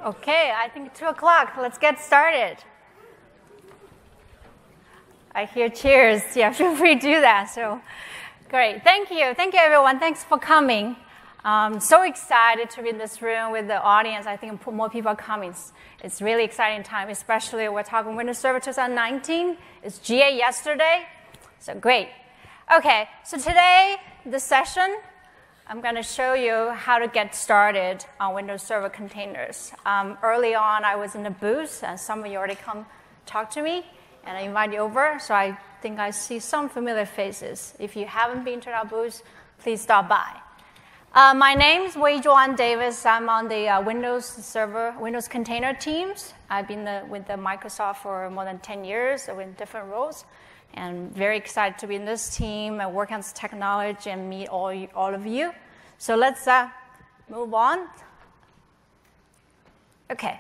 Okay, I think 2 o'clock. Let's get started. I hear cheers. Yeah, feel free to do that. So, great. Thank you. Thank you, everyone. Thanks for coming. I'm so excited to be in this room with the audience. I think more people are coming. It's really exciting time, especially we're talking Windows Server 2019. It's GA yesterday. So, great. Okay, so today, this session, I'm going to show you how to get started on Windows Server containers. Early on, I was in the booth, and some of you already come talk to me, and I invite you over. So I think I see some familiar faces. If you haven't been to our booth, please stop by. My name is Wei Juan Davis. I'm on the Windows Server, Windows Container teams. I've been with the Microsoft for more than 10 years, in different roles. And very excited to be in this team and work on this technology and meet all of you. So let's move on. Okay.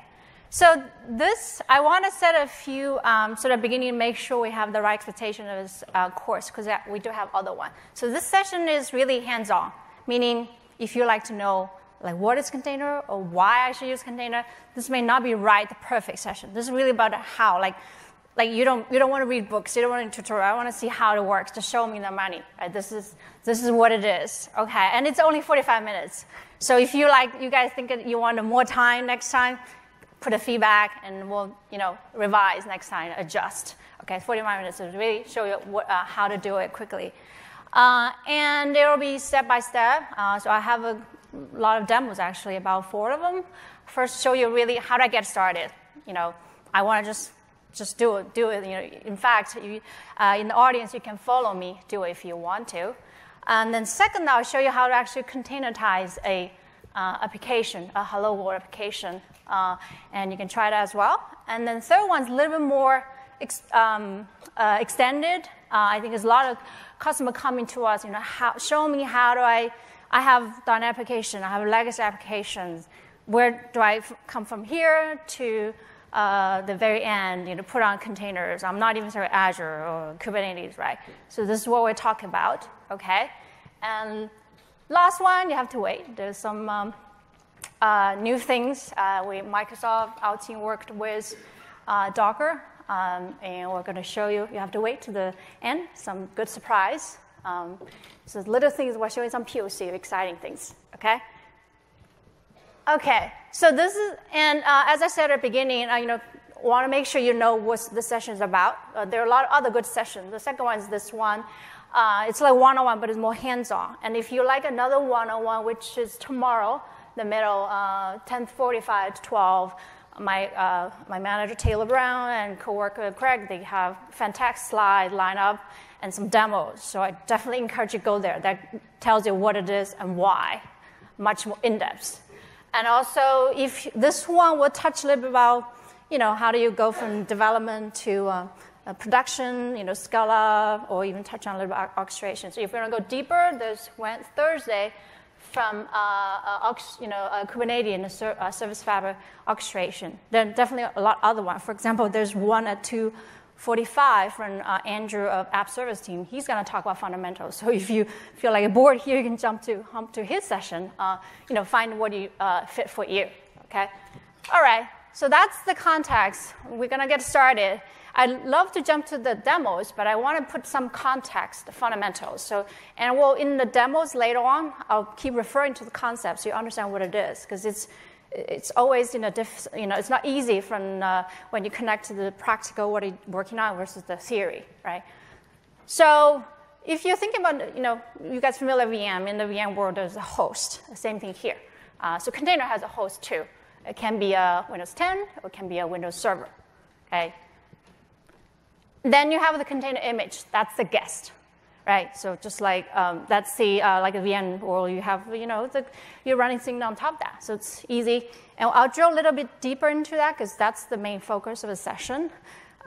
So this, I want to set a few sort of beginning to make sure we have the right expectation of this course, because we do have other one. So this session is really hands-on, meaning if you like to know like what is container or why I should use container, this may not be the perfect session. This is really about how, like you don't want to read books, you don't want a tutorial. I want to see how it works. Just show me the money. Right? This is what it is. Okay, and it's only 45 minutes. So if you guys think you want more time next time, put a feedback and we'll revise next time, adjust. Okay, 45 minutes to really show you how to do it quickly, and there will be step by step. So I have a lot of demos actually, about 4 of them. First, show you really how to get started. I want to just do it. In fact, in the audience, you can follow me, do it if you want to. And then second, I'll show you how to actually containerize a application, a Hello World application, and you can try that as well. And then third one's a little bit more extended. I think there's a lot of customers coming to us, show me how do I have done application, I have legacy applications. Where do I come from here to the very end, put on containers. I'm not even sure Azure or Kubernetes, right? So this is what we're talking about, okay? And last one, you have to wait. There's some new things. Microsoft, our team worked with Docker, and we're going to show you. You have to wait to the end. Some good surprise. So little things, we're showing some POC, exciting things, okay? Okay, so this is, and as I said at the beginning, want to make sure you know what the session is about. There are a lot of other good sessions. The second one is this one. It's like one-on-one, but it's more hands-on. And if you like another one-on-one, which is tomorrow, the middle, 10:45 to 12, my manager Taylor Brown and coworker Craig, they have fantastic slide lineup and some demos. So I definitely encourage you to go there. That tells you what it is and why, much more in-depth. And also, if this one will touch a little bit about, how do you go from development to production, scale up, or even touch on a little bit about orchestration. So if you want to go deeper, there's Thursday from Kubernetes and Service Fabric orchestration. Then definitely a lot other one. For example, there's one at 2:45 from Andrew of App Service team. He's going to talk about fundamentals. So if you feel like a bored here, you can jump to his session. Find what you fit for you. Okay. All right. So that's the context. We're going to get started. I'd love to jump to the demos, but I want to put some context, the fundamentals. So, and in the demos later on, I'll keep referring to the concepts so you understand what it is, because it's always it's not easy from when you connect to the practical what you're working on versus the theory, right? So if you're thinking about you guys familiar with VM, in the VM world there's a host. The same thing here. So container has a host too. It can be a Windows 10 or it can be a Windows Server. Okay. Then you have the container image. That's the guest. Right, so just like that's the like a VM world, you have you're running things on top of that, so it's easy. And I'll drill a little bit deeper into that because that's the main focus of the session.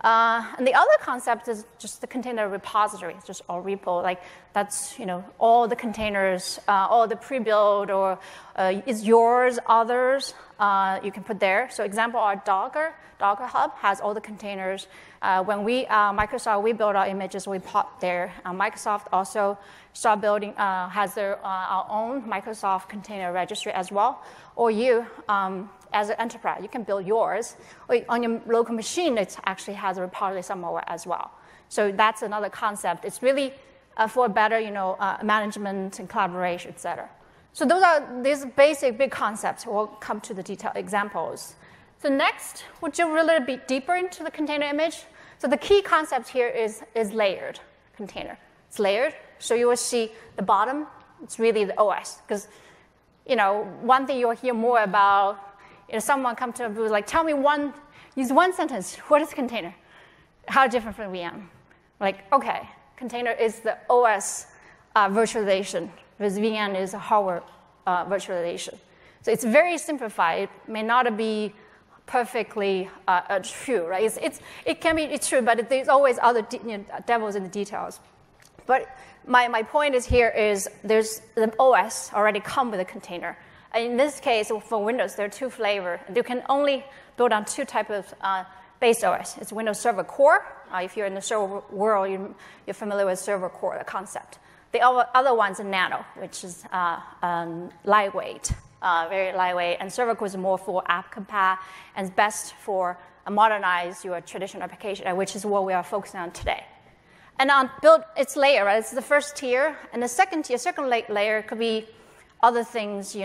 And the other concept is just the container repository, it's just all repo. Like that's all the containers, all the pre-built or is yours, others you can put there. So example, our Docker Hub has all the containers. When Microsoft, we build our images, we pop there. Microsoft also start building, has our own Microsoft container registry as well. Or as an enterprise. You can build yours. Or on your local machine, it actually has a repository somewhere as well. So that's another concept. It's really for better management and collaboration, et cetera. So those are these basic big concepts. We'll come to the detailed examples. So next, we'll go a little bit deeper into the container image. So the key concept here is layered container. It's layered. So you will see the bottom, it's really the OS. Because one thing you'll hear more about, someone come to a booth like, tell me use one sentence, what is container? How different from VM? Like, okay, container is the OS virtualization, whereas VM is a hardware virtualization. So it's very simplified. It may not be perfectly true, right? It can be true, but there's always other devils in the details. But my point is there's the OS already come with a container. In this case, for Windows, there are two flavors. You can only build on two types of base OS. It's Windows Server Core. If you're in the server world, you're familiar with Server Core, the concept. The other one's Nano, which is lightweight, very lightweight. And Server Core is more for app compat and best for modernize your traditional application, which is what we are focusing on today. And on build its layer, right? It's the first tier. And the second layer could be other things,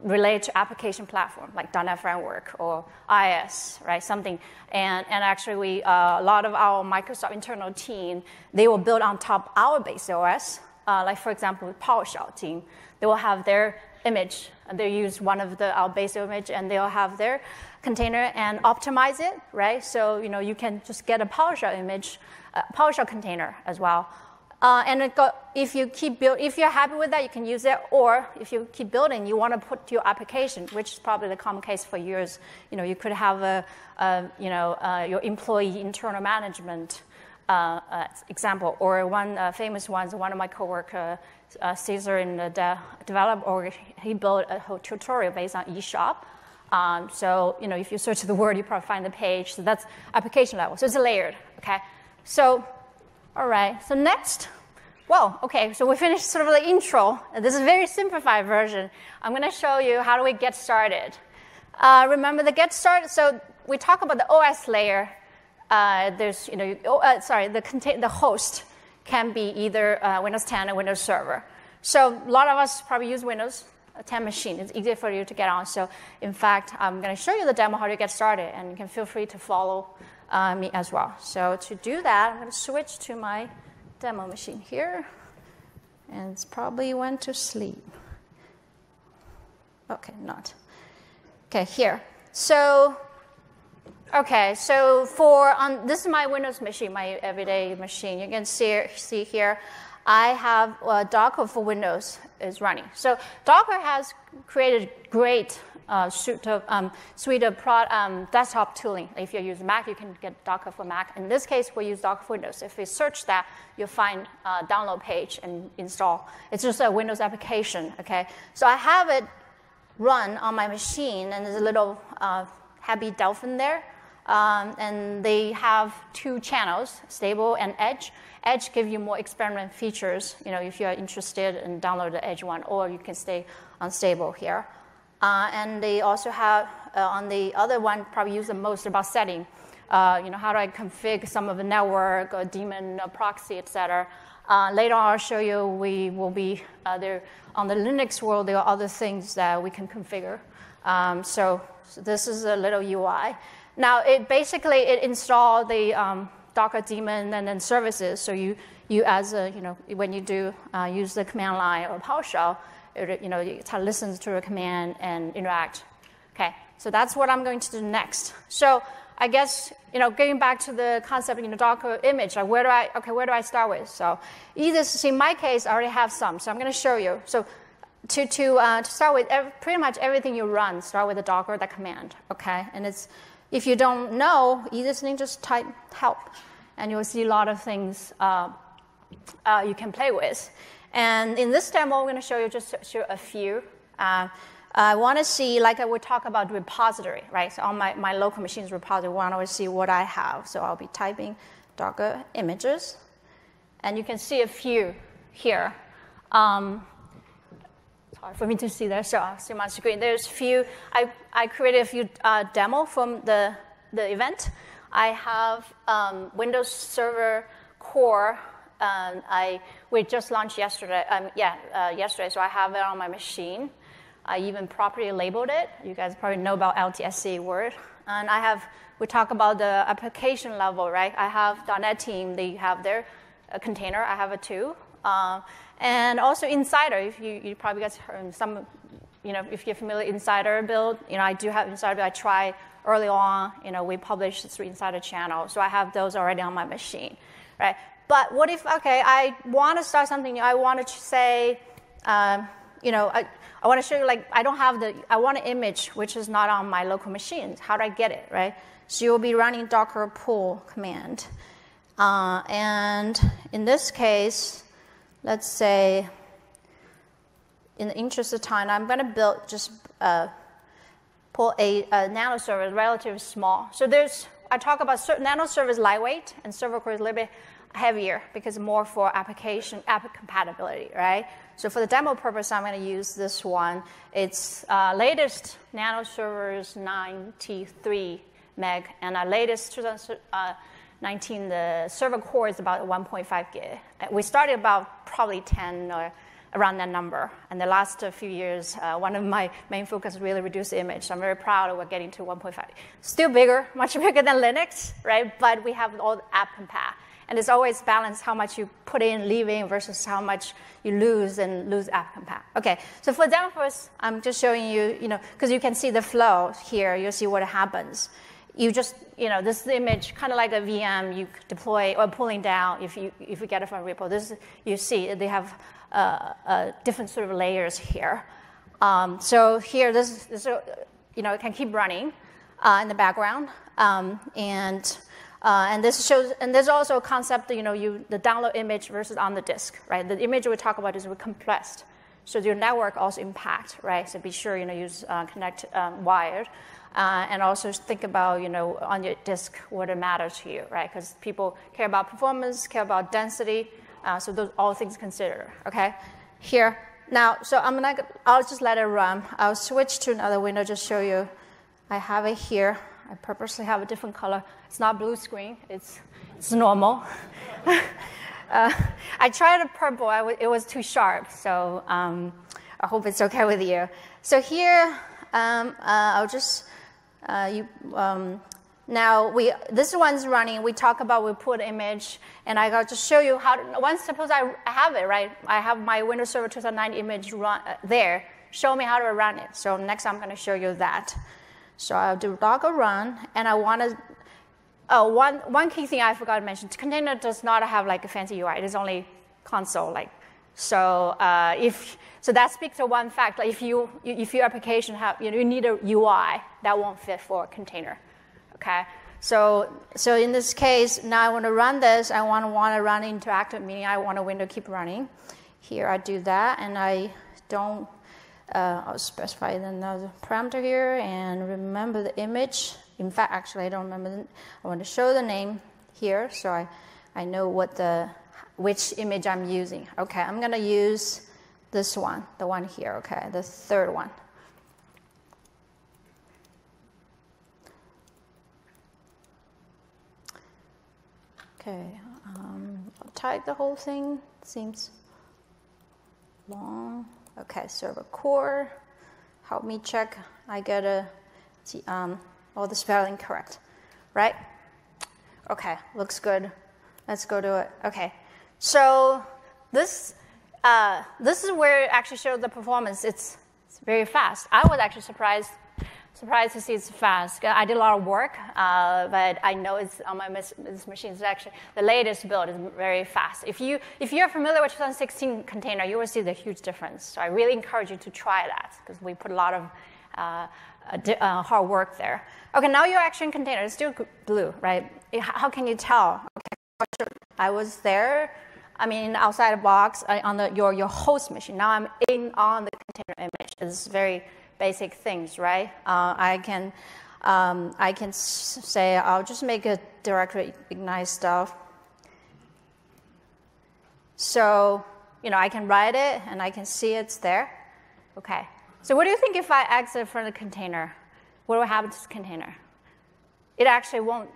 related to application platform, like .NET Framework or IIS, right? Something. And actually, a lot of our Microsoft internal team, they will build on top our base OS. Like, for example, PowerShell team, they will have their image. And they use one of our base image, and they'll have their container and optimize it, right? So, you can just get a PowerShell image, PowerShell container as well. And if you're happy with that, you can use it. Or if you keep building, you want to put your application, which is probably the common case for years. You could have your employee internal management example, or one famous one is one of my coworkers, Caesar in the develop, or he built a whole tutorial based on eShop. So if you search the word, you probably find the page. So that's application level. So it's layered. Okay. So. All right, so next, so we finished sort of the intro. This is a very simplified version. I'm going to show you how do we get started. Remember the get started, so we talk about the OS layer. There's, the host can be either Windows 10 or Windows Server. So a lot of us probably use Windows 10 machine. It's easier for you to get on. So in fact, I'm going to show you the demo how to get started, and you can feel free to follow me as well. So to do that, I'm going to switch to my demo machine here. And it's probably went to sleep. Okay, not. Okay, here. So, this is my Windows machine, my everyday machine. You can see here, I have Docker for Windows is running. So Docker has created great suite of desktop tooling. If you use Mac, you can get Docker for Mac. In this case, we use Docker for Windows. If you search that, you'll find a download page and install. It's just a Windows application, okay? So I have it run on my machine, and there's a little happy dolphin there. And they have two channels, stable and edge. Edge gives you more experiment features, if you're interested in download the edge one, or you can stay on stable here. And they also have, on the other one, probably use the most about setting. How do I configure some of the network, or daemon, or proxy, et cetera. Later on, I'll show you we will be there on the Linux world. There are other things that we can configure. So this is a little UI. Now, it install the Docker daemon and then services. So you as a, when you do use the command line or PowerShell, it listens to a command and interact. Okay, so that's what I'm going to do next. So I guess, getting back to the concept, Docker image, like where do I start with? So in my case, I already have some, so I'm going to show you. So to start with, pretty much everything you run, start with the Docker, that command, okay? And if you don't know, easiest thing, just type help, and you'll see a lot of things you can play with. And in this demo, I'm going to show you just a few. I want to see, like I would talk about repository, right? So on my local machine's repository, I want to see what I have. So I'll be typing Docker images. And you can see a few here. It's hard for me to see that, so I'll see my screen. There's few, I created a few demo from the event. I have Windows Server Core. We just launched yesterday. Yesterday, so I have it on my machine. I even properly labeled it. You guys probably know about LTSC word. And we talk about the application level, right? I have .NET team, they have their container. I have it too. And also Insider, if you probably guys heard some, if you're familiar with Insider build, I do have Insider build. I tried early on, we published through Insider channel. So I have those already on my machine, right? But what if, okay, I want to start something new. I want to say, I want to show you, I want an image which is not on my local machines. How do I get it, right? So you'll be running docker pull command. And in this case, let's say, in the interest of time, I'm going to pull a nano server, relatively small. So I talk about nano server is lightweight, and server core is a little bit heavier because more for app compatibility, right? So for the demo purpose, I'm going to use this one. It's latest nano server is 93 meg, and our latest 2019, the server core is about 1.5 gig. We started about probably 10 or around that number. And the last few years, one of my main focus is really reduce the image. So I'm very proud of we're getting to 1.5. Still bigger, much bigger than Linux, right? But we have all the app compat. And it's always balanced how much you put in, leave in, versus how much you lose and lose app compat. Okay, so for demo first, I'm just showing you, because you can see the flow here. You'll see what happens. You just, this image, kind of like a VM, you deploy or pulling down if you get it from repo. This, you see, they have different sort of layers here. So here, this it can keep running in the background, and this shows, and there's also a concept, the download image versus on the disk, right? The image we talk about is compressed, so your network also impact, right? So be sure use connect wired, and also think about on your disk what it matters to you, right? Because people care about performance, care about density, so those all things considered. Okay, here now, so I'll just let it run. I'll switch to another window, just show you. I have it here. I purposely have a different color. It's not blue screen. It's normal. I tried a purple. It was too sharp. So I hope it's okay with you. So here, I'll just now this one's running. We talk about we put image, and I got to show you how. Once suppose I have it right. I have my Windows Server 2009 image run there. Show me how to run it. So next, I'm going to show you that. So I'll do docker run, and I want to. One key thing I forgot to mention: container does not have like a fancy UI. It is only console like. So so that speaks to one fact. Like if your application have you need a UI, that won't fit for a container. Okay. So in this case, now I want to run this. I want to run interactive, meaning I want a window keep running. Here I do that, and I don't. I'll specify another parameter here and remember the image. In fact, actually, I don't remember. I want to show the name here so I know which image I'm using. Okay, I'm going to use this one, the one here, okay, the third one. Okay, I'll type the whole thing. Seems long. Okay, server core. Help me check. I get all the spelling correct, right? Okay, looks good. Let's go to it. Okay, so this is where it actually shows the performance. It's very fast. I was actually surprised to see it's fast. I did a lot of work, but I know it's on this machine. It's actually the latest build is very fast. If you're familiar with 2016 container, you will see the huge difference. So I really encourage you to try that because we put a lot of hard work there. Okay, now you're actually in container. It's still blue, right? How can you tell? Okay, I was there. I mean, outside the box on your host machine. Now I'm on the container image. It's very basic things, right? I can say I'll just make a directory ignite stuff. So I can write it and I can see it's there. Okay. So what do you think if I exit from the container? What will happen to the container? It actually won't.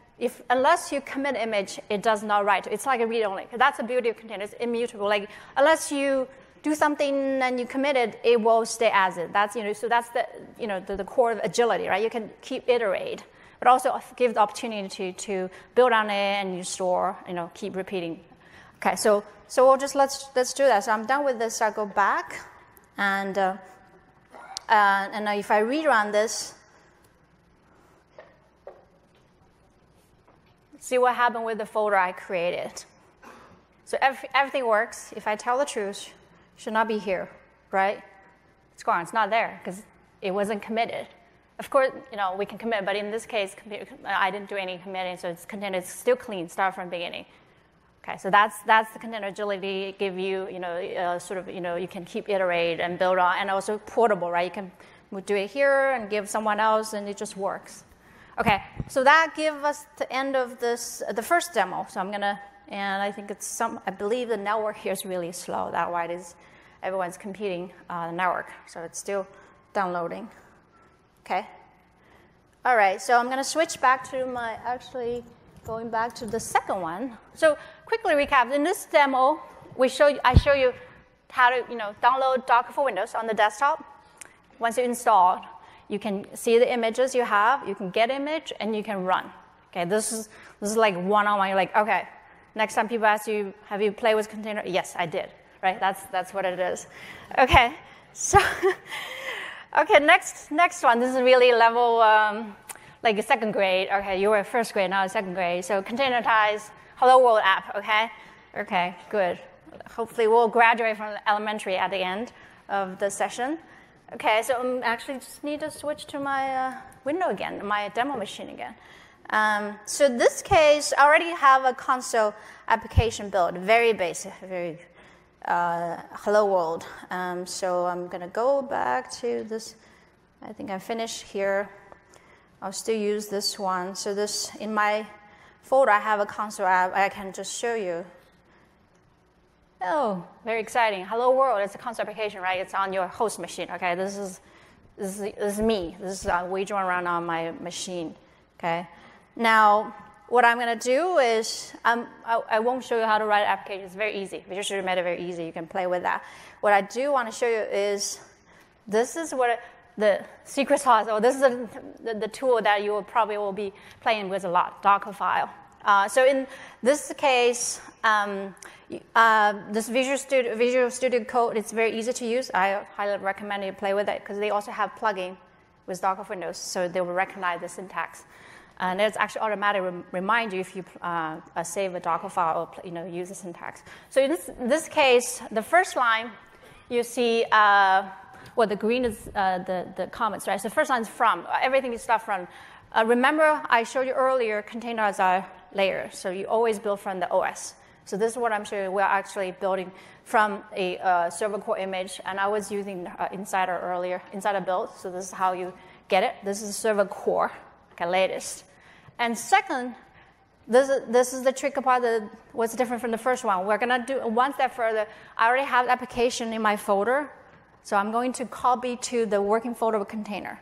Unless you commit image, it does not write. It's like a read-only. That's the beauty of containers. It's immutable. Like unless you do something and you commit it, it will stay as it. That's so that's the core of agility, right? You can keep iterate, but also give the opportunity to build on it and you store, keep repeating. Okay, so we'll just let's do that. So I'm done with this. I'll go back, and if I rerun this. See what happened with the folder I created. So everything works. If I tell the truth, it should not be here, right? It's gone. It's not there because it wasn't committed. Of course, we can commit, but in this case, I didn't do any committing, so it's container is still clean. Start from the beginning. Okay, so that's the container agility. Give you, you can keep iterate and build on, and also portable, right? You can do it here and give someone else, and it just works. Okay, so that gives us the end of the first demo. So I'm gonna, and I think I believe the network here is really slow. That's why everyone's competing the network. So it's still downloading. Okay. All right, so I'm gonna switch back to going back to the second one. So quickly recap, in this demo, I show you how to, download Docker for Windows on the desktop. Once you install, you can see the images you have, you can get image, and you can run. Okay, this is like one-on-one. You're like, okay, next time people ask you, have you played with container? Yes, I did, right? That's what it is. Okay, so, okay, next one. This is really level, like a second grade. Okay, you were first grade, now second grade. So containerized Hello World app, okay? Okay, good. Hopefully we'll graduate from elementary at the end of the session. Okay, so I actually just need to switch to my window again, my demo machine again. So in this case, I already have a console application built, very basic, very hello world. So I'm going to go back to this. I think I finished here. I'll still use this one. So this, in my folder, I have a console app. I can just show you. Oh, very exciting. Hello world, it's a console application, right? It's on your host machine. Okay, this is me. This is we run around on my machine. Okay. Now, what I'm going to do is, I won't show you how to write an application. It's very easy. Visual Studio made it very easy. You can play with that. What I do want to show you is, this is what the secret sauce, or this is the tool that you probably will be playing with a lot, Dockerfile. So in this case, this Visual Studio Code, it's very easy to use. I highly recommend you play with it because they also have plugin with Docker for Windows, so they will recognize the syntax. And it's actually automatically remind you if you save a Docker file or use the syntax. So in this case, the first line, you see, the green is the comments, right? So the first line is from. Everything is stuff from. Remember, I showed you earlier, containers are layers, so you always build from the OS. So this is what I'm showing you. We're actually building from a server core image, and I was using Insider earlier, Insider build, so this is how you get it. This is server core, okay, latest. And second, this is the tricky part, what's different from the first one. We're going to do one step further. I already have the application in my folder, so I'm going to copy to the working folder of a container.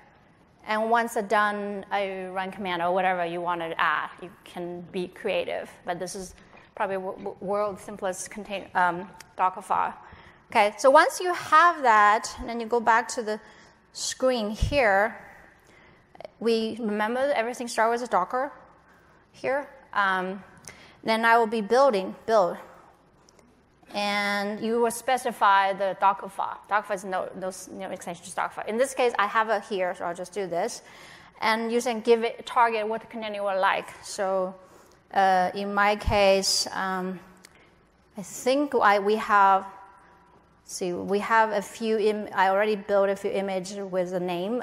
And once it's done, I run command or whatever you want to add. You can be creative, but this is probably world's simplest Docker file. Okay, so once you have that, and then you go back to the screen here, we remember everything starts with a Docker here. Then I will be build. And you will specify the Docker file. Docker file is no extension to Docker file. In this case, I have it here, so I'll just do this. And you can give it target what the container you would like. So in my case, I think we have a few. I already built a few images with the name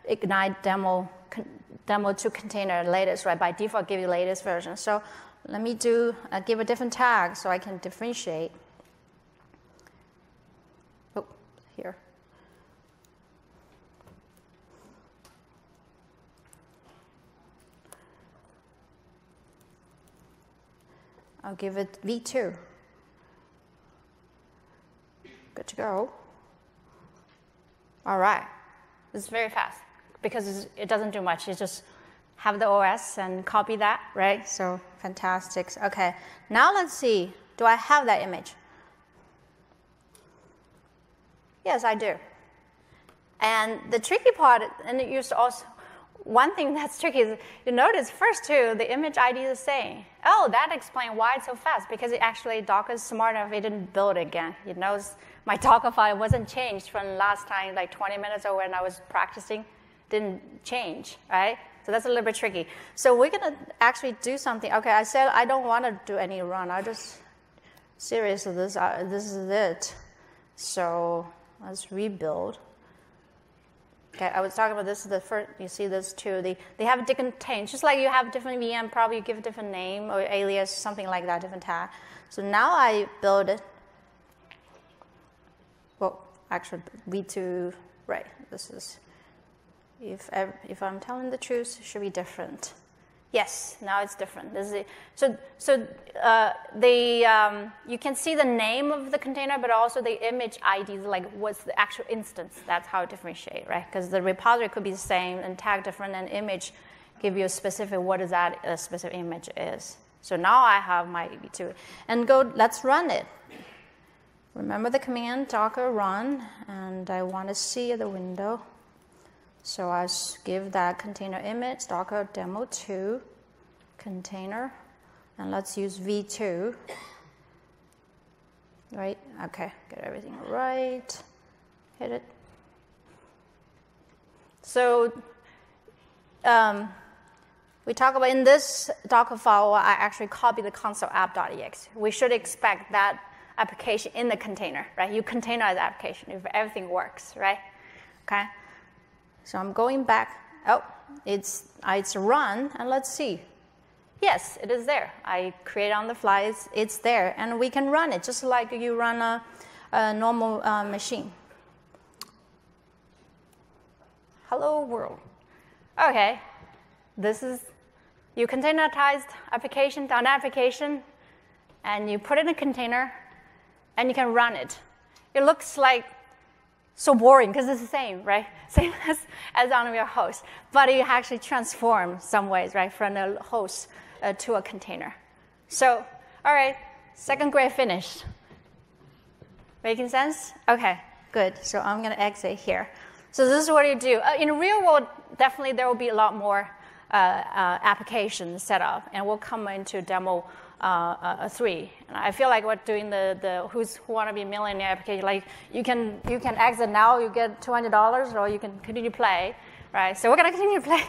Ignite demo to container latest, right? By default, give you latest version. So let me give a different tag so I can differentiate. Oh, here. I'll give it V2. Good to go. All right. It's very fast because it doesn't do much. You just have the OS and copy that, right? So fantastic. Okay, now let's see. Do I have that image? Yes, I do. And the tricky part, and it used to also, one thing that's tricky is you notice first too, the image ID is the same. Oh, that explains why it's so fast, because it actually Docker is smart enough, it didn't build it again. It knows my Docker file wasn't changed from last time, like 20 minutes ago when I was practicing, didn't change, right? So that's a little bit tricky. So we're gonna actually do something. Okay, I said I don't want to do any run. I just, seriously, this is it. So let's rebuild. Okay, I was talking about this is the first, you see this too. They have different tags, just like you have different VM, probably you give a different name or alias, something like that, different tag. So now I build it. Well, actually, V2, right, this is, if I'm telling the truth, it should be different. Yes, now it's different. This is it. You can see the name of the container, but also the image ID, like what's the actual instance. That's how it differentiate, right? Because the repository could be the same and tag different, and image give you a specific what is that a specific image is. So now I have my V2, and let's run it. Remember the command docker run, and I want to see the window. So I give that container image, docker demo2 container, and let's use v2, right? Okay, get everything right, hit it. So we talk about in this Docker file, I actually copy the console app.exe. We should expect that application in the container, right? You containerize the application if everything works, right? Okay. So I'm going back. Oh, it's run, and let's see. Yes, it is there. I create on the fly. It's there, and we can run it just like you run a normal machine. Hello world. Okay, this is you containerized application down application, and you put it in a container, and you can run it. It looks like so boring because it's the same, right? Same as on your host. But it actually transforms some ways, right, from a host to a container. So, all right, second grade finished. Making sense? Okay, good. So I'm going to exit here. So this is what you do. In the real world, definitely there will be a lot more applications set up, and we'll come into demo 3. And I feel like we're doing the who want to be a millionaire application. Like you can exit now, you get $200, or you can continue to play, right? So we're gonna continue to play.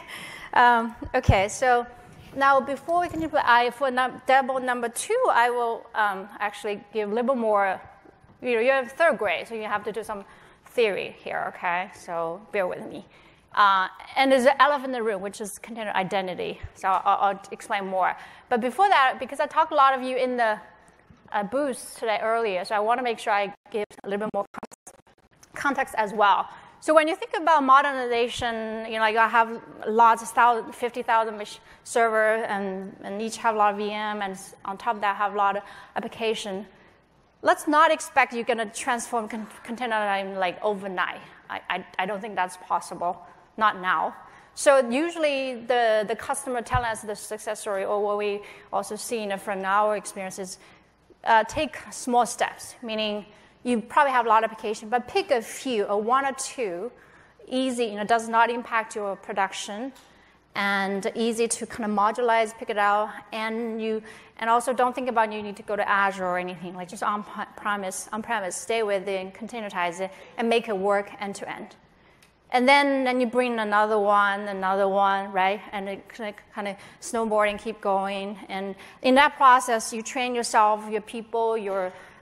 Okay, so now before we continue to play, for demo number 2, I will actually give a little more. You have third grade, so you have to do some theory here. Okay, so bear with me. And there's an elephant in the room, which is container identity. So I'll explain more. But before that, because I talked a lot of you in the booth today earlier, so I want to make sure I give a little bit more context as well. So when you think about modernization, like I have lots of 50,000 server, and each have a lot of VM, and on top of that have a lot of application. Let's not expect you're going to transform container like overnight. I don't think that's possible. Not now. So usually the customer telling us the success story, or what we also seen from our experiences, take small steps, meaning you probably have a lot of application, but pick a few, or 1 or 2, easy, does not impact your production, and easy to kind of modularize, pick it out, and also don't think about you need to go to Azure or anything, like just on-premise, stay with it, containerize it, and make it work end to end. And then you bring another one, right? And it kind of snowboarding, keep going. And in that process, you train yourself, your people,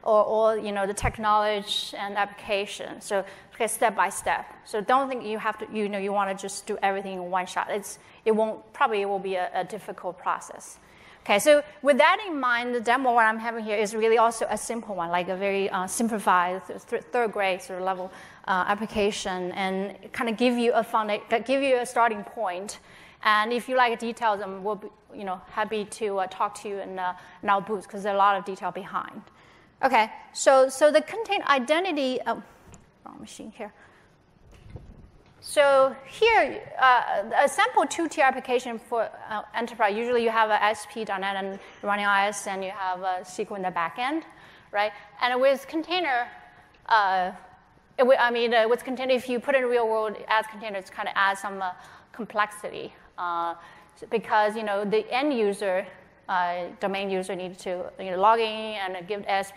or the technology and application. So okay, step by step. So don't think you have to, you want to just do everything in one shot. It will be a difficult process. Okay, so with that in mind, the demo what I'm having here is really also a simple one, like a very simplified third grade sort of level application, and kind of give you a starting point. And if you like details, we'll be happy to talk to you in our booth, because there's a lot of detail behind. Okay, so the container identity. Wrong machine here. So here, a sample two-tier application for enterprise, usually you have a ASP.NET and running IS, and you have a SQL in the back end, right? And with container, with container, if you put it in real world as container, it's kind of adds some complexity because the end user, domain user needs to log in and give ASP,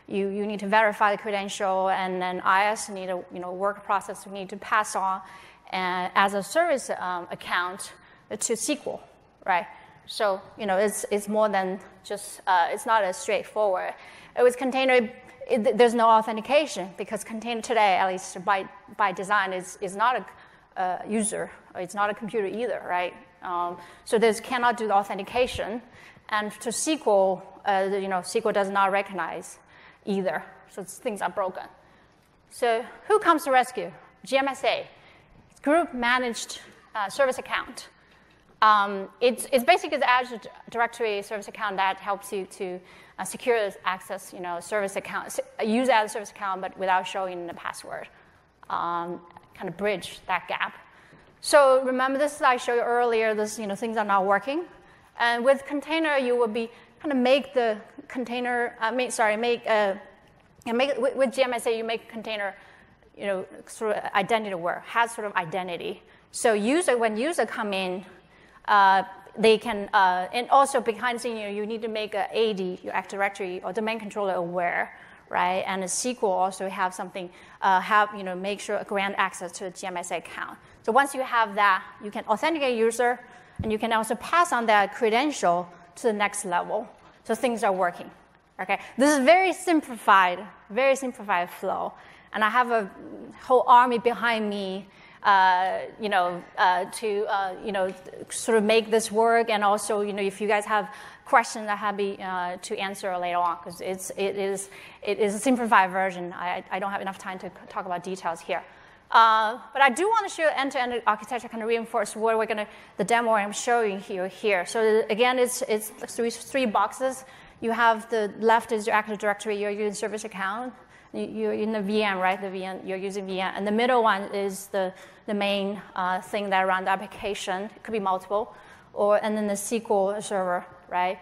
you need to verify the credential, and then IS need a work process need to pass on and as a service account to SQL, right? So it's more than just it's not as straightforward. With container, there's no authentication because container today, at least by design, is not a user. It's not a computer either, right? So this cannot do the authentication, and to SQL, SQL does not recognize either. So things are broken. So who comes to rescue? GMSA, group managed service account. It's basically the Azure directory service account that helps you to secure access, service account, use as a service account, but without showing the password. Kind of bridge that gap. So remember this slide I showed you earlier. This, things are not working, and with container, you will be kind of make the container. With GMSA, you make container, sort of identity aware, has sort of identity. So when user come in, they can, and also behind the scene, you need to make a AD, your Active Directory or domain controller aware, right? And the SQL also have something, make sure grant access to the GMSA account. So once you have that, you can authenticate user, and you can also pass on that credential to the next level. So things are working. Okay, this is very simplified flow, and I have a whole army behind me, to sort of make this work, and also if you guys have questions, I'm happy to answer later on because it is a simplified version. I don't have enough time to talk about details here. But I do want to show end-to-end architecture, kind of reinforce what the demo I'm showing here. So again, it's three boxes. You have the left is your Active Directory, you're using service account. You're in the VM, right? The VM, you're using VM. And the middle one is the main thing that runs the application. It could be multiple. And then the SQL server, right?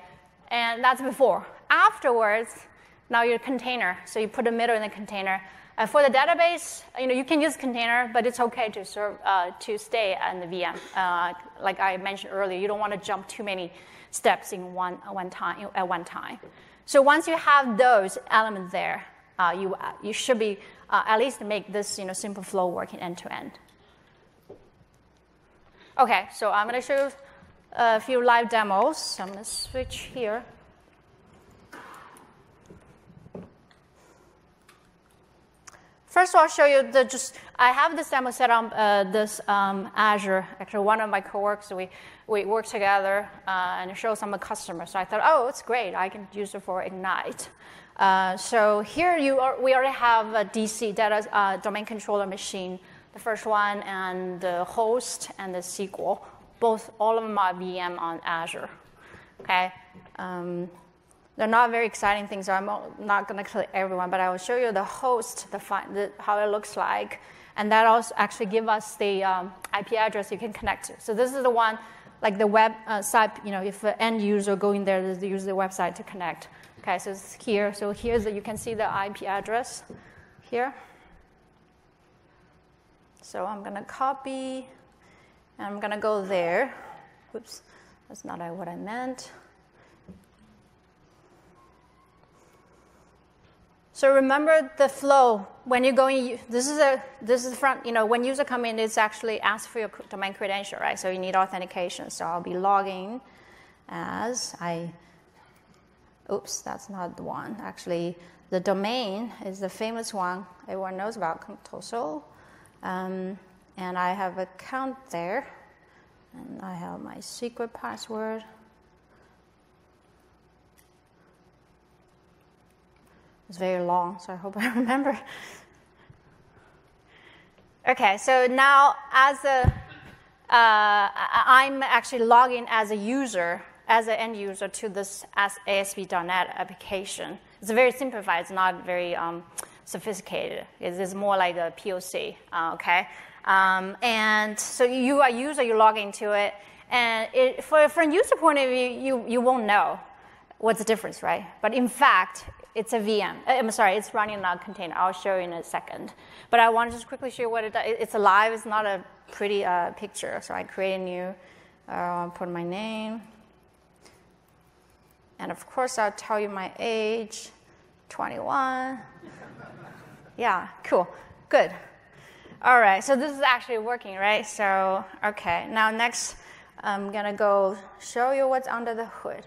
And that's before. Afterwards, now your container. So you put the middle in the container. For the database, you can use container, but it's okay to serve to stay in the VM. Like I mentioned earlier, you don't want to jump too many steps in one time. So once you have those elements there, you should be at least make this simple flow working end to end. Okay, so I'm going to show you a few live demos. So I'm going to switch here. First, I'll show you I have this demo set on Azure. Actually, one of my coworkers, we work together and show some customers. So I thought, oh, it's great. I can use it for Ignite. So here we already have a DC, data domain controller machine, the first one, and the host and the SQL. All of them are VM on Azure. Okay. They're not very exciting things, so I'm not going to click everyone, but I will show you the host, how it looks like. And that also actually give us the IP address you can connect to. So this is the one, like the web site, if the end user go in there, they use the website to connect. Okay, so it's here. So here's you can see the IP address here. So I'm going to copy, and I'm going to go there. Whoops, that's not what I meant. So remember the flow. When you're going, this is front. When user come in, it's actually ask for your domain credential, right? So you need authentication. So I'll be logging as Oops, that's not the one. Actually, the domain is the famous one everyone knows about, Toso. And I have an account there, and I have my secret password. It's very long, so I hope I remember. Okay, so now I'm actually logging as a user, as an end user to this ASP.NET application. It's very simplified. It's not very sophisticated. It's more like a POC. Okay, And so you are a user, you log into it. And from a user point of view, you won't know what's the difference, right? But in fact, it's a VM. I'm sorry, it's running on a container. I'll show you in a second. But I want to just quickly show you what it does. It's alive. It's not a pretty picture. So I create a new, put my name. And of course, I'll tell you my age, 21. Yeah, cool, good. All right, so this is actually working, right? So, okay, now next, I'm gonna go show you what's under the hood.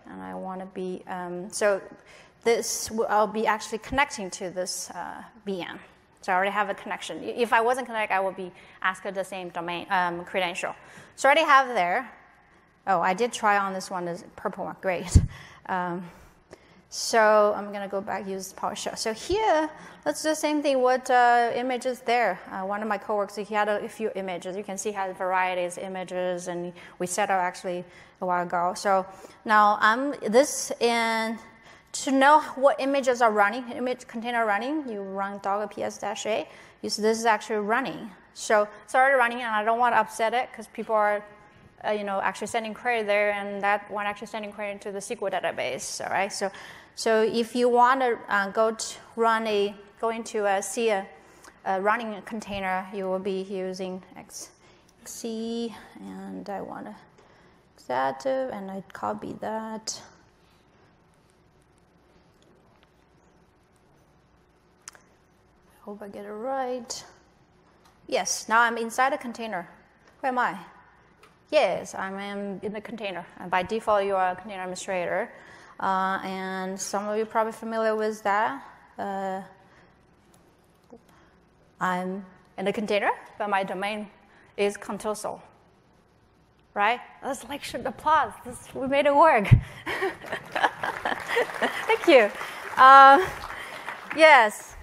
And I wanna be, so this, I'll be actually connecting to this VM. So I already have a connection. If I wasn't connected, I would be asked the same domain credential. So I already have there. Oh, I did try on this one, this purple one, great. So I'm gonna go back, use PowerShell. So here, let's do the same thing, what images there. One of my coworkers, he had a few images. You can see how varieties of images, and we set up actually a while ago. So now to know what images are running, image container running, you run -ps-a. You see this is actually running. So it's already running, and I don't want to upset it because people are actually sending query there, and that one actually sending query into the SQL database. All right. So if you want to see a running container, you will be using xc, and I want to exative, and I copy that. Hope I get it right. Yes, now I'm inside a container. Where am I? Yes, I am in the container. And by default, you are a container administrator. And some of you are probably familiar with that. I'm in the container, but my domain is Contoso. Right? Let's applause. We made it work. Thank you. Yes.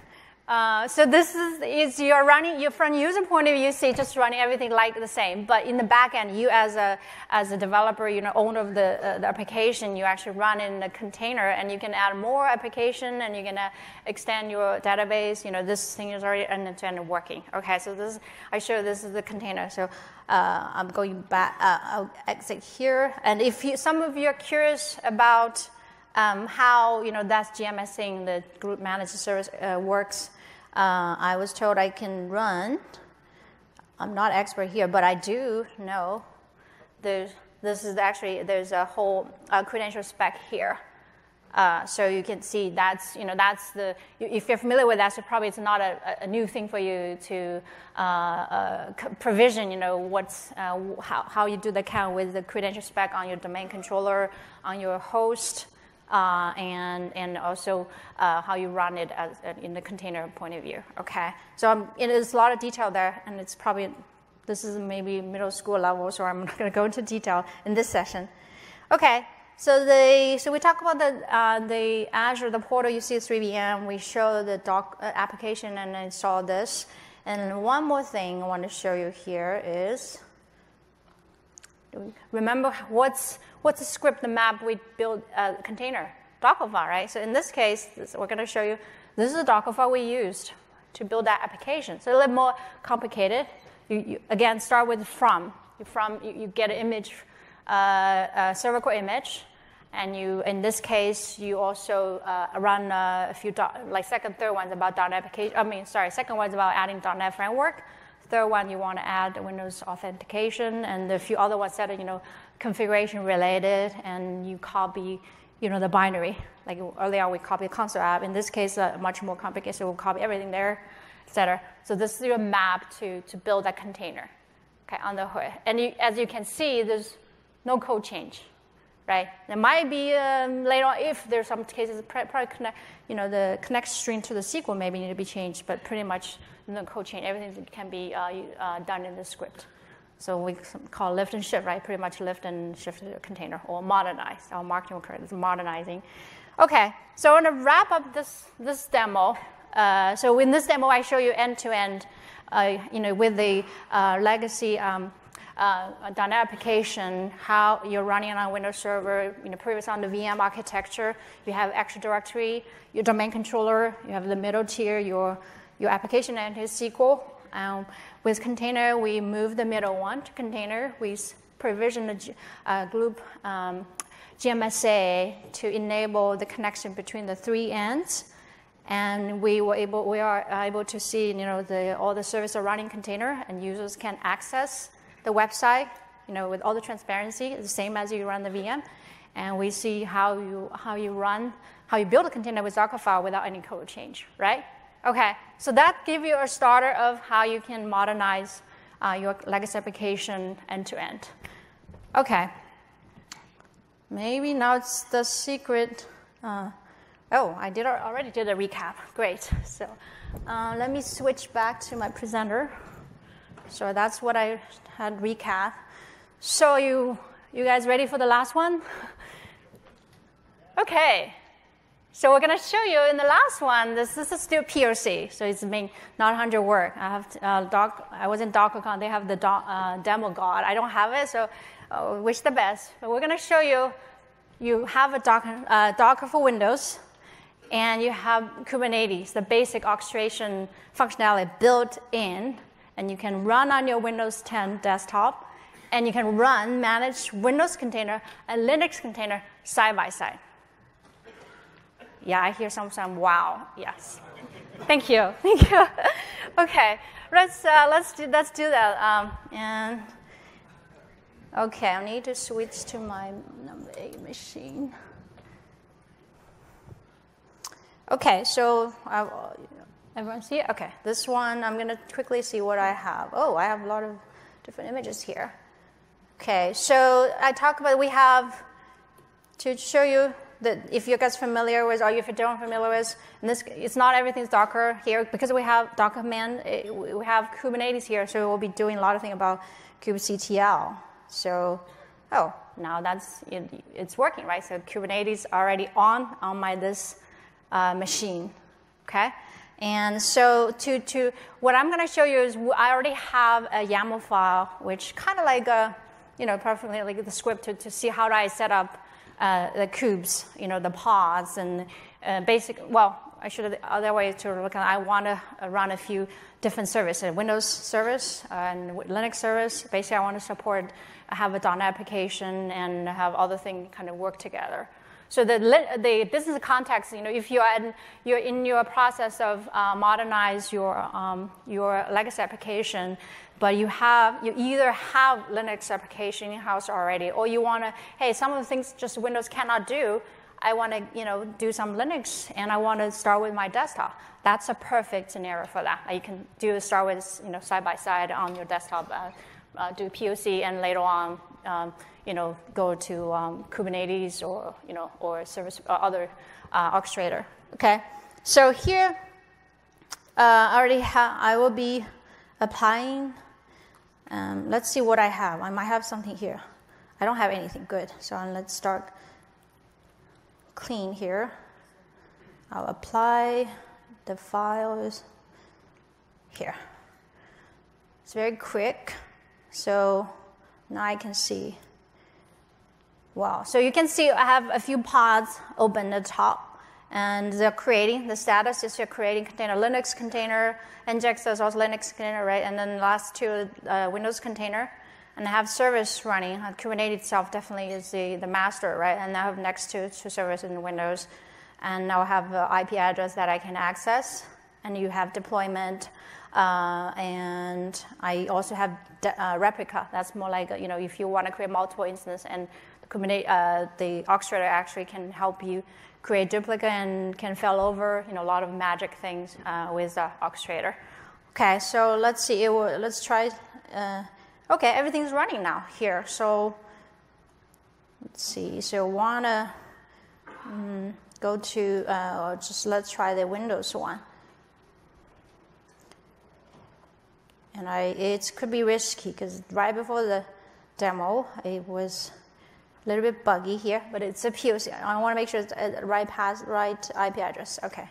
So this is you're running, from user point of view, you see just running everything like the same. But in the back end, you as a developer, owner of the application, you actually run in a container, and you can add more application, and you can extend your database. This thing is already end-to-end working. Okay, so I show this is the container. So I'm going back. I'll exit here. And if some of you are curious about how that's GMS thing, the group managed service works. I was told I can run. I'm not expert here, but I do know there's a whole credential spec here. So you can see that's if you're familiar with that, so probably it's not a new thing for you to provision. How you do the count with the credential spec on your domain controller, on your host. And also how you run it in the container point of view. Okay, so there's a lot of detail there, and it's probably this is maybe middle school level, so I'm not going to go into detail in this session. Okay, so we talk about the Azure, the portal. You see 3VM. We show the doc application and install this. And one more thing I want to show you here is. Remember what's the script, the map we build a container? Docker file, right? So in this case, we're going to show you, this is the Docker file we used to build that application. So a little more complicated. You again, start with from. You get an image, a server core image, and in this case, you also run a few, second, third one's about .NET application. Second one's about adding .NET framework. Third one, you want to add Windows authentication, and a few other ones that are, configuration related, and you copy, the binary. Like earlier, we copied console app. In this case, much more complicated, so we'll copy everything there, et cetera. So this is your map to build that container, okay, on the hood. And as you can see, there's no code change, right? There might be later on, if there's some cases, probably connect, the connect string to the SQL maybe need to be changed, but pretty much no code change. Everything can be done in the script. So we call lift and shift, right? Pretty much lift and shift the container, or modernize. Our marketing will call it modernizing. Okay, so I want to wrap up this demo. So in this demo, I show you end-to-end, with the legacy .NET application, how you're running on a Windows server, previous on the VM architecture. You have extra directory, your domain controller, you have the middle tier, your application and SQL, With container, we move the middle one to container. We provision the group GMSA to enable the connection between the 3 ends. And we are able to see, all the services are running container, and users can access the website, with all the transparency, the same as you run the VM. And we see how you build a container with Docker file without any code change, right? Okay, so that gives you a starter of how you can modernize your legacy application end to end. Okay, maybe now it's the secret. Oh, I already did a recap. Great. So let me switch back to my presenter. So that's what I had recap. So you guys ready for the last one? Okay. So we're going to show you in the last one, this is still POC. So it's not 100 work. I have I was in DockerCon. They have the demo god. I don't have it, so wish the best. But we're going to show you. You have a Docker for Windows. And you have Kubernetes, the basic orchestration functionality built in, and you can run on your Windows 10 desktop, and you can manage Windows container and Linux container side by side. Yeah, I hear some wow. Yes, thank you. Okay, let's do that. And okay, I need to switch to my number 8 machine. Okay, so everyone see it? Okay, this one, I'm going to quickly see what I have. Oh, I have a lot of different images here. Okay, so I talk about, we have, to show you that if you guys familiar with, or if you don't familiar with, and this, it's not everything's Docker here, because we have Docker command, we have Kubernetes here, so we'll be doing a lot of things about kubectl. So, now it's working, right? So Kubernetes already on my this machine, okay? And so what I'm going to show you is I already have a YAML file, which kind of like perfectly like the script to see how do I set up the kubes, the pods and basic. Well, I should have the other way to look at. I want to run a few different services: Windows service and Linux service. Basically, I want to support have a .NET application and have other things kind of work together. So the business context, if you're in your process of modernize your legacy application, but you either have Linux application in-house already, or you want to, hey, some of the things just Windows cannot do, I want to do some Linux, and I want to start with my desktop. That's a perfect scenario for that. You can start with side by side on your desktop, do POC, and later on. Go to Kubernetes or service or other orchestrator. Okay, so here I will be applying. Let's see what I have. I might have something here. I don't have anything good. So let's start clean here. I'll apply the files here. It's very quick. So now I can see. Wow. So you can see I have a few pods open at the top. And they're creating, the status is you're creating container, Linux container, Nginx is also Linux container, right? And then the last two, Windows container. And I have service running. Kubernetes itself definitely is the master, right? And I have next to service in Windows. And now I have an IP address that I can access. And you have deployment. And I also have replica. That's more like, if you want to create multiple instances, and Kubernetes, the orchestrator actually can help you create duplicate and can fail over, a lot of magic things with the orchestrator. Okay, so let's see. Let's try. Okay, everything's running now here. So let's see. So wanna go to let's try the Windows one. And it could be risky because right before the demo, it was a little bit buggy here, but it's a POC. I want to make sure it's right IP address. Okay.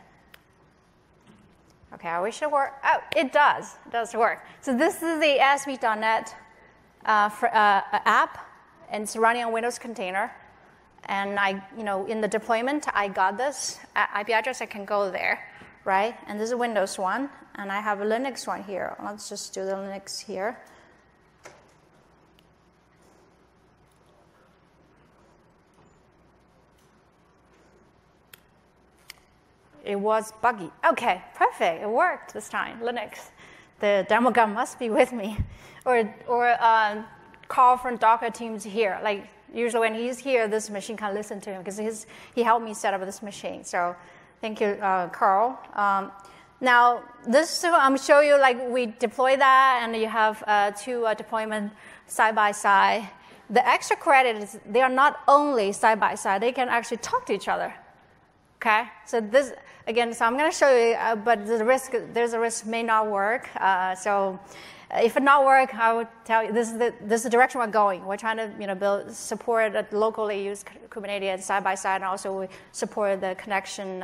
Okay, I wish it worked. Oh, it does. It does work. So this is the ASP.NET app, and it's running on Windows container. And in the deployment, I got this IP address. I can go there, right? And this is Windows one, and I have a Linux one here. Let's just do the Linux here. It was buggy. Okay, perfect. It worked this time. Linux. The demo guy must be with me, or Carl from Docker team's here. Like usually when he's here, this machine can listen to him because he helped me set up this machine. So thank you, Carl. Now this I'm showing you like we deploy that, and you have two deployment side by side. The extra credit is they are not only side by side; they can actually talk to each other. Okay, so this again. So I'm going to show you, but there's a risk may not work. So if it not work, I would tell you this is the direction we're going. We're trying to support locally used Kubernetes side by side, and also we support the connection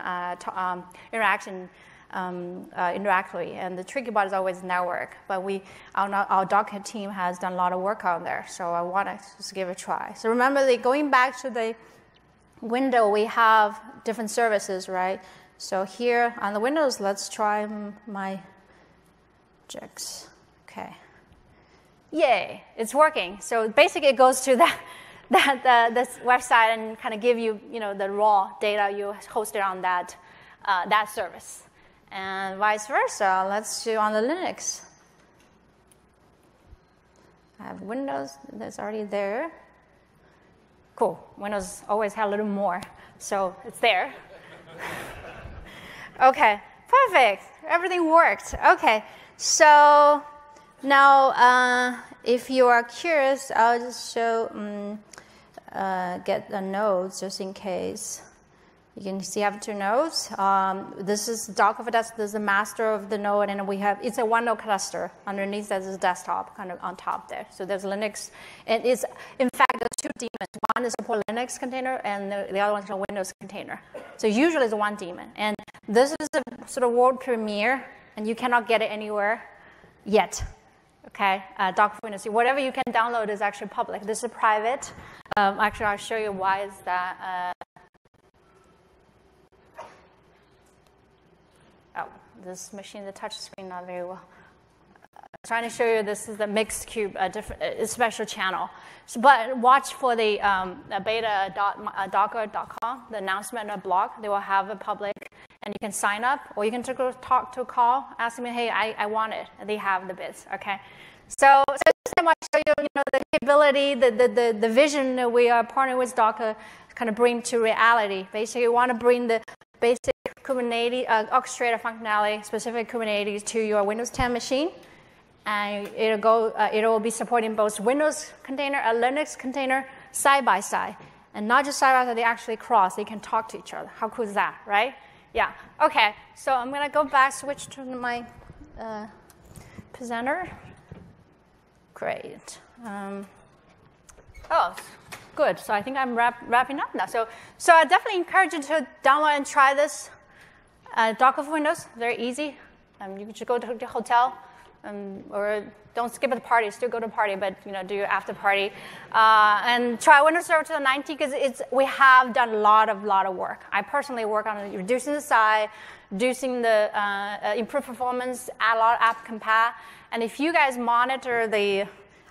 interaction interactively. And the tricky part is always network. But our Docker team has done a lot of work on there. So I want to just give it a try. So remember, going back to the window, we have different services, right? So here on the Windows, let's try my Jix. Okay. Yay, it's working. So basically it goes to this website and kind of give you, the raw data you hosted on that service. And vice versa, let's do on the Linux. I have Windows that's already there. Cool. Windows always had a little more, so it's there. Okay, perfect. Everything worked. Okay, so now if you are curious, I'll just show, get the nodes just in case. You can see I have two nodes. This is Docker for Desktop. This is the master of the node, and it's a one node cluster. Underneath there's a desktop kind of on top there. So there's Linux, and it's in fact there's two daemons. One is support Linux container, and the other one is a Windows container. So usually it's one daemon, and this is a sort of world premiere, and you cannot get it anywhere yet. Okay, Docker for Windows. Whatever you can download is actually public. This is private. Actually, I'll show you why is that. Oh, this machine, the touch screen, not very well. Trying to show you this is the mixed cube, a special channel. So, but watch for the beta.docker.com, the announcement blog. They will have a public, and you can sign up, or you can go talk to Carl, ask me, hey, I want it. And they have the bits, okay? So just to show you, the capability, the vision that we are partnering with Docker kind of bring to reality. Basically, we want to bring the basic Kubernetes orchestrator functionality, specific Kubernetes to your Windows 10 machine, and it will be supporting both Windows container and Linux container side by side, and not just side by side. They actually cross. They can talk to each other. How cool is that, right? Yeah. Okay. So I'm gonna go back, switch to my presenter. Great. Oh. Good. So I think I'm wrapping up now. So I definitely encourage you to download and try this Docker for Windows. Very easy. You can just go to the hotel, or don't skip the party. Still go to the party, but do your after party, and try Windows Server 2019 because we have done a lot of work. I personally work on reducing the size, reducing the improve performance, add a lot of app compat, and if you guys monitor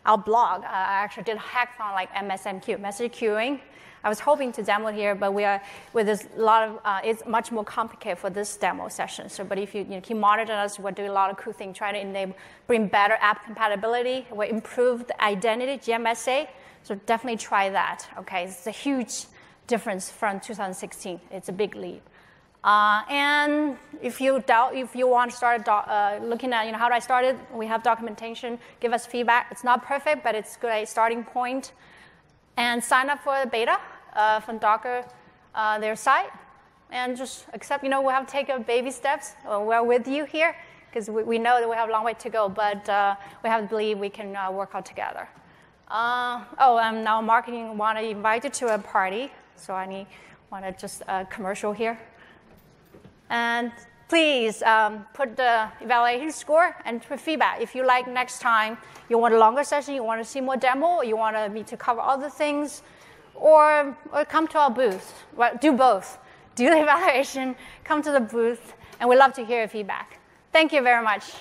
our blog, I actually did a hackathon like MSMQ, message queuing. I was hoping to demo here, but we are with this lot of. It's much more complicated for this demo session. So, but if you keep monitoring us, we're doing a lot of cool things, trying to bring better app compatibility. We improve the identity GMSA. So definitely try that. Okay, it's a huge difference from 2016. It's a big leap. And if you want to start looking at how do I start it, we have documentation. Give us feedback. It's not perfect, but it's good starting point. And sign up for the beta from Docker, their site, and just accept. We have to take baby steps. We're with you here because we know that we have a long way to go, but we have to believe we can work out together. And now marketing want to invite you to a party, so I want to just commercial here. And please put the evaluation score and put feedback. If you like next time, you want a longer session, you want to see more demo, or you want me to cover other things, or come to our booth. Well, do both. do the evaluation, come to the booth, and we'd love to hear your feedback. Thank you very much.